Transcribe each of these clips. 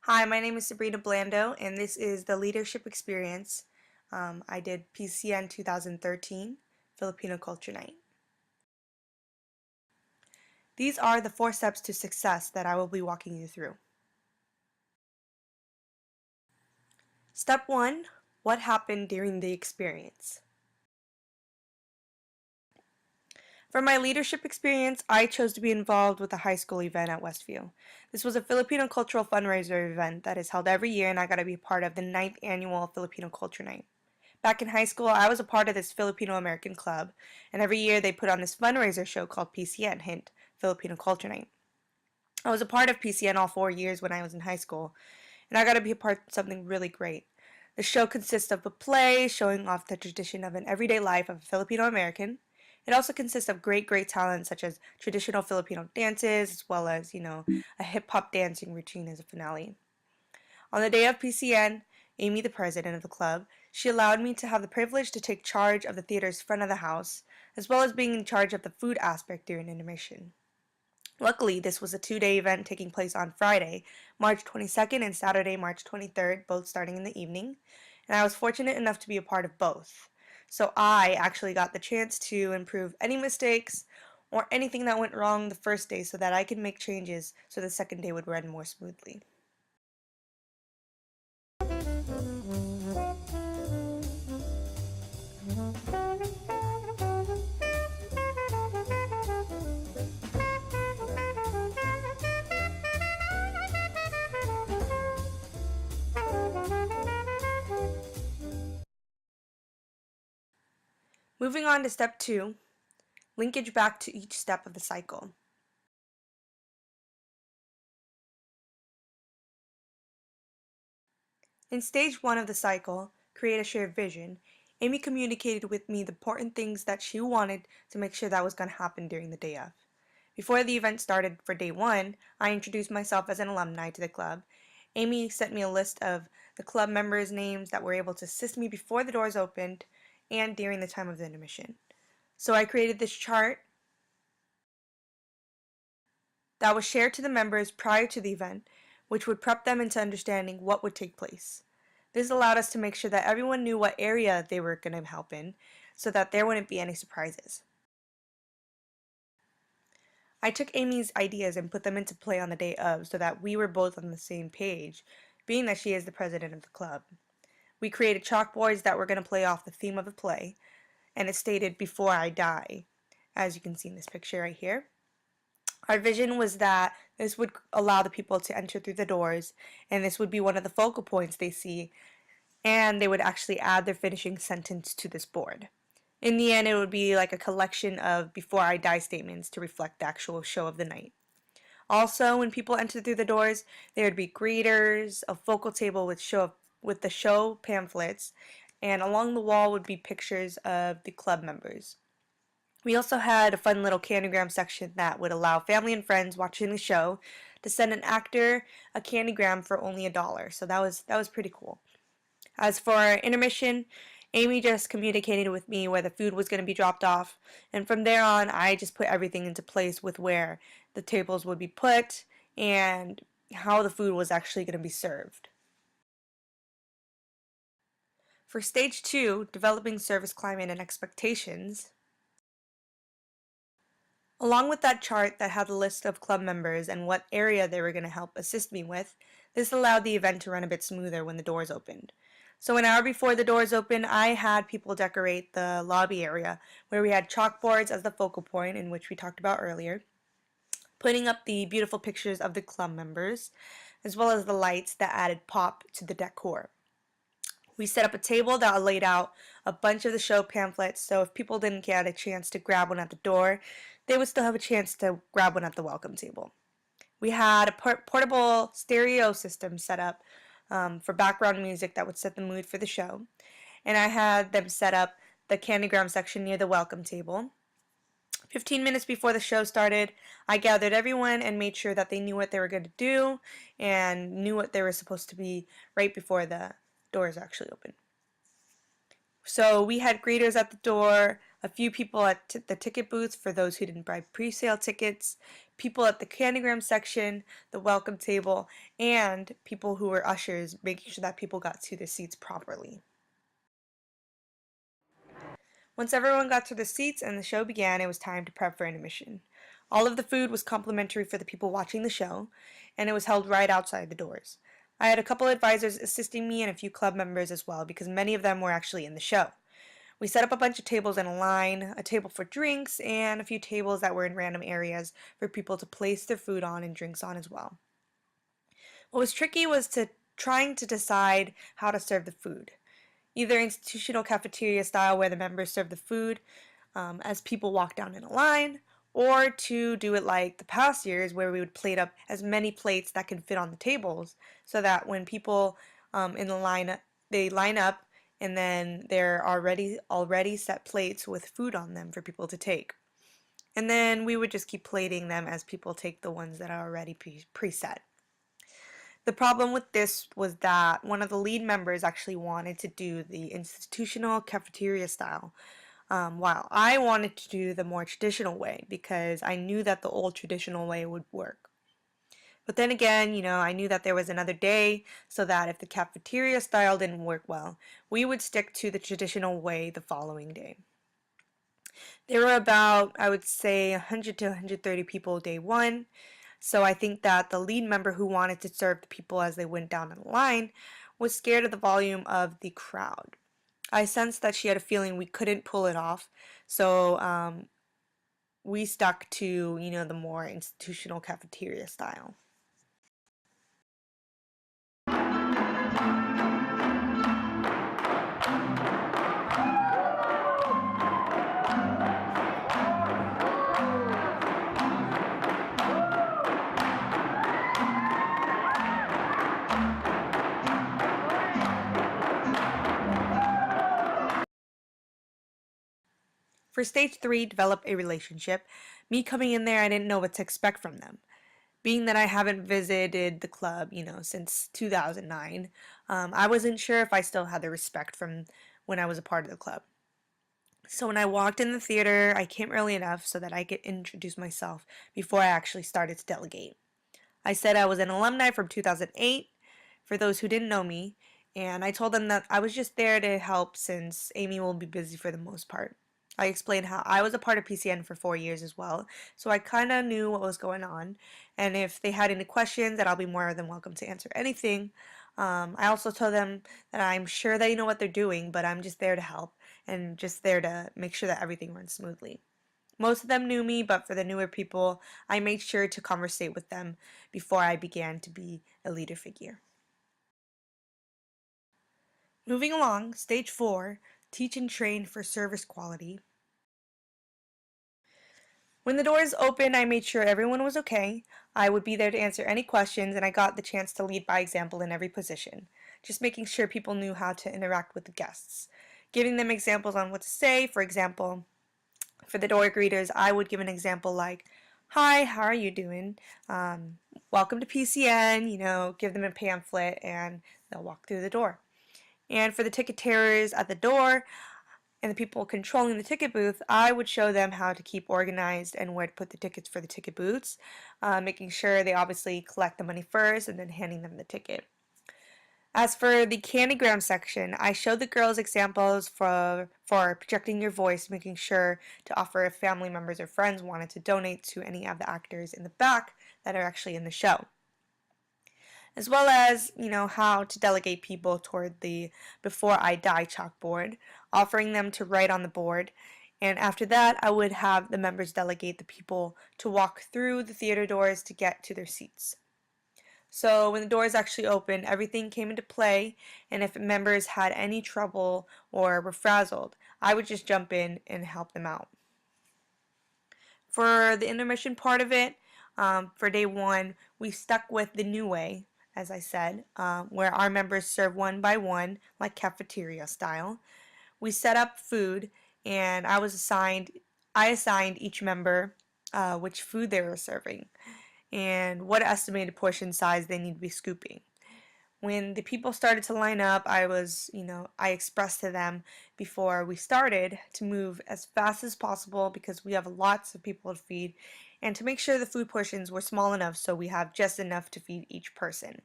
Hi, my name is Sabrina Blando, and this is the Leadership Experience. I did PCN 2013, Filipino Culture Night. These are the 4 steps to success that I will be walking you through. Step 1, what happened during the experience? For my leadership experience, I chose to be involved with a high school event at Westview. This was a Filipino cultural fundraiser event that is held every year, and I got to be part of the 9th annual Filipino Culture Night. Back in high school, I was a part of this Filipino American club, and every year they put on this fundraiser show called PCN, hint, Filipino Culture Night. I was a part of PCN all 4 years when I was in high school, and I got to be a part of something really great. The show consists of a play showing off the tradition of an everyday life of a Filipino American. It also consists of great talents such as traditional Filipino dances, as well as, a hip hop dancing routine as a finale. On the day of PCN, Amy, the president of the club, she allowed me to have the privilege to take charge of the theater's front of the house, as well as being in charge of the food aspect during intermission. Luckily, this was a 2-day event taking place on Friday, March 22nd and Saturday, March 23rd, both starting in the evening, and I was fortunate enough to be a part of both. So I actually got the chance to improve any mistakes or anything that went wrong the first day so that I could make changes so the second day would run more smoothly. Moving on to step 2, linkage back to each step of the cycle. In stage 1 of the cycle, create a shared vision, Amy communicated with me the important things that she wanted to make sure that was going to happen during the day of. Before the event started for day 1, I introduced myself as an alumni to the club. Amy sent me a list of the club members' names that were able to assist me before the doors opened and during the time of the intermission. So I created this chart that was shared to the members prior to the event, which would prep them into understanding what would take place. This allowed us to make sure that everyone knew what area they were going to help in, so that there wouldn't be any surprises. I took Amy's ideas and put them into play on the day of so that we were both on the same page, being that she is the president of the club. We created chalkboards that were going to play off the theme of the play, and it stated, "Before I Die," as you can see in this picture right here. Our vision was that this would allow the people to enter through the doors, and this would be one of the focal points they see, and they would actually add their finishing sentence to this board. In the end, it would be like a collection of "Before I Die" statements to reflect the actual show of the night. Also, when people entered through the doors, there would be greeters, a focal table with the show pamphlets, and along the wall would be pictures of the club members. We also had a fun little candygram section that would allow family and friends watching the show to send an actor a candygram for only $1. So that was pretty cool. As for our intermission, Amy just communicated with me where the food was going to be dropped off, and from there on, I just put everything into place with where the tables would be put and how the food was actually going to be served. For stage 2, developing service climate and expectations, along with that chart that had a list of club members and what area they were going to help assist me with, this allowed the event to run a bit smoother when the doors opened. So an hour before the doors opened, I had people decorate the lobby area where we had chalkboards as the focal point, in which we talked about earlier, putting up the beautiful pictures of the club members, as well as the lights that added pop to the decor. We set up a table that laid out a bunch of the show pamphlets, so if people didn't get a chance to grab one at the door, they would still have a chance to grab one at the welcome table. We had a portable stereo system set up for background music that would set the mood for the show, and I had them set up the candygram section near the welcome table. 15 minutes before the show started, I gathered everyone and made sure that they knew what they were going to do and knew what they were supposed to be right before the doors actually opened. So we had greeters at the door, a few people at the ticket booths for those who didn't buy pre-sale tickets, people at the candygram section, the welcome table, and people who were ushers, making sure that people got to their seats properly. Once everyone got to their seats and the show began, it was time to prep for intermission. All of the food was complimentary for the people watching the show, and it was held right outside the doors. I had a couple advisors assisting me and a few club members as well because many of them were actually in the show. We set up a bunch of tables in a line, a table for drinks, and a few tables that were in random areas for people to place their food on and drinks on as well. What was tricky was trying to decide how to serve the food. Either institutional cafeteria style where the members serve the food as people walk down in a line, or to do it like the past years where we would plate up as many plates that can fit on the tables so that when people in the line, they line up and then there are already set plates with food on them for people to take. And then we would just keep plating them as people take the ones that are already preset. The problem with this was that one of the lead members actually wanted to do the institutional cafeteria style, while I wanted to do the more traditional way because I knew that the old traditional way would work. But then again, I knew that there was another day, so that if the cafeteria style didn't work well, we would stick to the traditional way the following day. There were about, I would say, 100 to 130 people day one, so I think that the lead member who wanted to serve the people as they went down in the line was scared of the volume of the crowd. I sensed that she had a feeling we couldn't pull it off, so we stuck to, the more institutional cafeteria style. For stage 3, develop a relationship. Me coming in there, I didn't know what to expect from them. Being that I haven't visited the club, since 2009, I wasn't sure if I still had the respect from when I was a part of the club. So when I walked in the theater, I came early enough so that I could introduce myself before I actually started to delegate. I said I was an alumni from 2008, for those who didn't know me, and I told them that I was just there to help since Amy will be busy for the most part. I explained how I was a part of PCN for 4 years as well, so I kind of knew what was going on, and if they had any questions, that I'll be more than welcome to answer anything. I also told them that I'm sure they know what they're doing, but I'm just there to help and just there to make sure that everything runs smoothly. Most of them knew me, but for the newer people, I made sure to conversate with them before I began to be a leader figure. Moving along, stage 4, teach and train for service quality. When the doors opened, I made sure everyone was okay. I would be there to answer any questions, and I got the chance to lead by example in every position, just making sure people knew how to interact with the guests. Giving them examples on what to say, for example, for the door greeters, I would give an example like, "Hi, how are you doing? Welcome to PCN," give them a pamphlet and they'll walk through the door. And for the ticket terrors at the door and the people controlling the ticket booth, I would show them how to keep organized and where to put the tickets for the ticket booths, making sure they obviously collect the money first and then handing them the ticket. As for the candygram section, I showed the girls examples for projecting your voice, making sure to offer if family members or friends wanted to donate to any of the actors in the back that are actually in the show. As well as, how to delegate people toward the Before I Die chalkboard, offering them to write on the board. And after that, I would have the members delegate the people to walk through the theater doors to get to their seats. So when the doors actually opened, everything came into play, and if members had any trouble or were frazzled, I would just jump in and help them out. For the intermission part of it, for day 1, we stuck with the new way, as I said, where our members serve one by one, like cafeteria style. We set up food, and I assigned each member which food they were serving and what estimated portion size they need to be scooping. When the people started to line up, I expressed to them before we started to move as fast as possible because we have lots of people to feed, and to make sure the food portions were small enough so we have just enough to feed each person.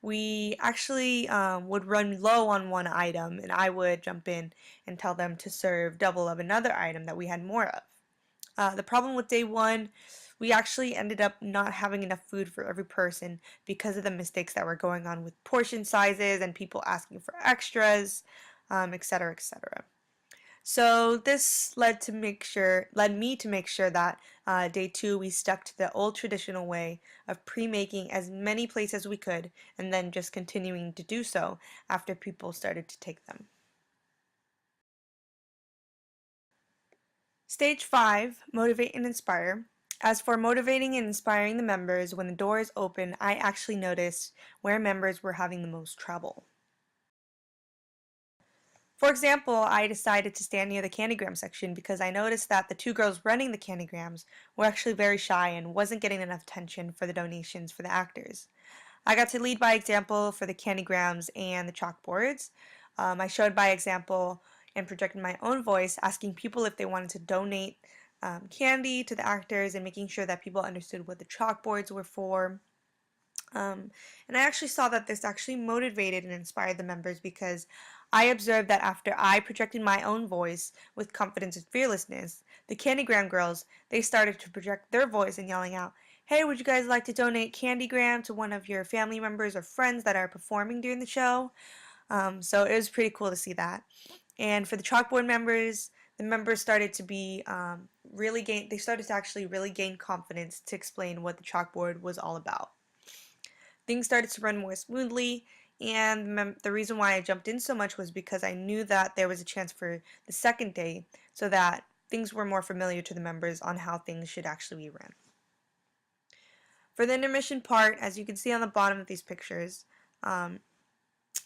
We actually would run low on one item, and I would jump in and tell them to serve double of another item that we had more of. The problem with day one, we actually ended up not having enough food for every person because of the mistakes that were going on with portion sizes and people asking for extras, etc., etc. So this led me to make sure that day two we stuck to the old traditional way of pre-making as many plates as we could, and then just continuing to do so after people started to take them. Stage 5, motivate and inspire. As for motivating and inspiring the members, when the doors open, I actually noticed where members were having the most trouble. For example, I decided to stand near the candygram section because I noticed that the two girls running the candygrams were actually very shy and wasn't getting enough attention for the donations for the actors. I got to lead by example for the candygrams and the chalkboards. I showed by example and projected my own voice, asking people if they wanted to donate candy to the actors and making sure that people understood what the chalkboards were for. Um, and I actually saw that this actually motivated and inspired the members because I observed that after I projected my own voice with confidence and fearlessness, the Candygram girls, they started to project their voice and yelling out, "Hey, would you guys like to donate Candygram to one of your family members or friends that are performing during the show?" So it was pretty cool to see that. And for the chalkboard members, the members started to be they started to actually really gain confidence to explain what the chalkboard was all about. Things started to run more smoothly, and the reason why I jumped in so much was because I knew that there was a chance for the second day so that things were more familiar to the members on how things should actually be run. For the intermission part, as you can see on the bottom of these pictures, um,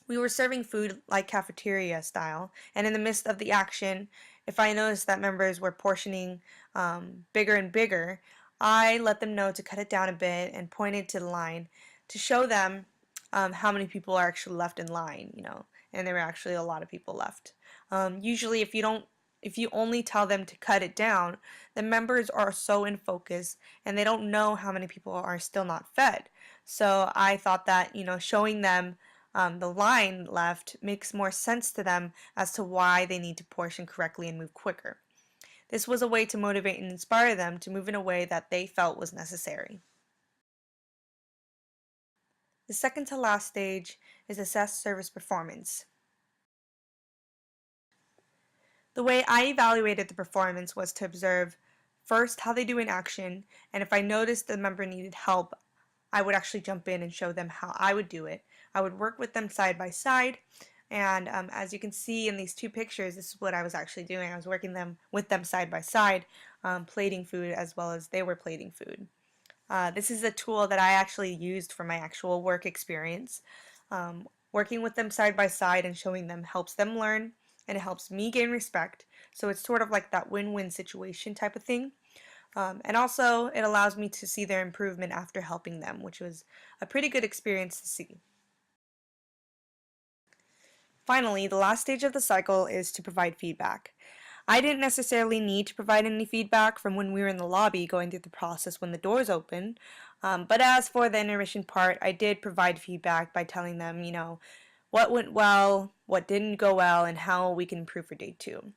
we were serving food like cafeteria style, and in the midst of the action, if I noticed that members were portioning bigger and bigger, I let them know to cut it down a bit and pointed to the line to show them how many people are actually left in line, and there were actually a lot of people left. Usually, if you only tell them to cut it down, the members are so in focus and they don't know how many people are still not fed. So I thought that, showing them the line left makes more sense to them as to why they need to portion correctly and move quicker. This was a way to motivate and inspire them to move in a way that they felt was necessary. The second to last stage is assess service performance. The way I evaluated the performance was to observe first how they do in action, and if I noticed the member needed help, I would actually jump in and show them how I would do it. I would work with them side by side, and as you can see in these two pictures, this is what I was actually doing. I was working with them side by side, plating food as well as they were plating food. This is a tool that I actually used for my actual work experience. Working with them side by side and showing them helps them learn, and it helps me gain respect. So it's sort of like that win-win situation type of thing. And also, it allows me to see their improvement after helping them, which was a pretty good experience to see. Finally, the last stage of the cycle is to provide feedback. I didn't necessarily need to provide any feedback from when we were in the lobby going through the process when the doors open, but as for the intermission part, I did provide feedback by telling them, what went well, what didn't go well, and how we can improve for day two.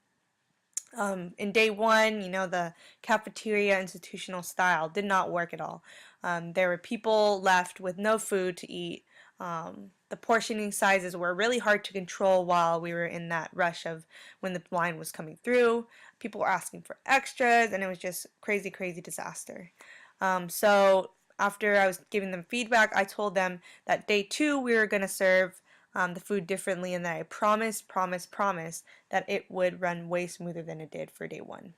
In day one, the cafeteria institutional style did not work at all. There were people left with no food to eat. The portioning sizes were really hard to control while we were in that rush of when the line was coming through. People were asking for extras, and it was just crazy, crazy disaster. So after I was giving them feedback, I told them that day two we were going to serve the food differently, and that I promised that it would run way smoother than it did for day one.